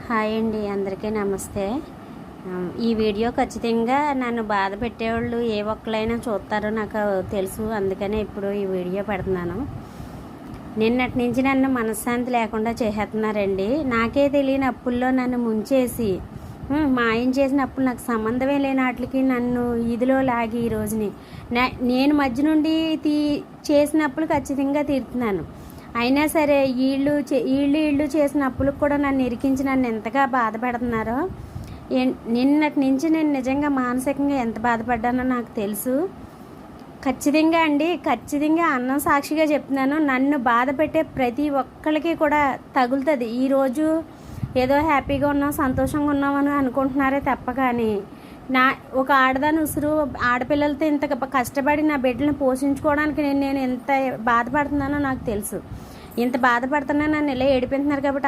Hi అండి, అందరికీ నమస్తే. ఈ వీడియో ఖచ్చితంగా నన్ను బాధ పెట్టేవాళ్ళు ఏ ఒక్కరైనా చూస్తారో నాకు తెలుసు. అందుకనే ఇప్పుడు ఈ వీడియో పెడుతున్నాను. నిన్నటి నుంచి నన్ను మనశ్శాంతి లేకుండా చేసేస్తున్నారండి. నాకే తెలియని అప్పుల్లో నన్ను ముంచేసి మా ఆయన చేసిన అప్పులు నాకు సంబంధమే లేని వాటికి నన్ను ఇదిలో లాగి ఈ రోజుని నేను మధ్య నుండి చేసిన అప్పులు ఖచ్చితంగా తీరుతున్నాను. అయినా సరే వీళ్ళు చేసిన అప్పులకు కూడా నన్ను ఇరికించి నన్ను ఎంతగా బాధపడుతున్నారో. నిన్నటి నుంచి నేను నిజంగా మానసికంగా ఎంత బాధపడ్డానో నాకు తెలుసు. ఖచ్చితంగా అన్నం సాక్షిగా చెప్తున్నాను, నన్ను బాధ పెట్టే ప్రతి ఒక్కరికి కూడా తగులుతుంది. ఈరోజు ఏదో హ్యాపీగా ఉన్నాం, సంతోషంగా ఉన్నామని అనుకుంటున్నారే తప్ప కానీ ఒక ఆడదాని ఉసురు ఆడపిల్లలతో ఇంత కష్టపడి నా బిడ్డలను పోషించుకోవడానికి నేను ఎంత బాధపడుతున్నానో నాకు తెలుసు. ఇంత బాధపడుతున్నా నన్ను ఇలా ఏడిపిస్తున్నారు కాబట్టి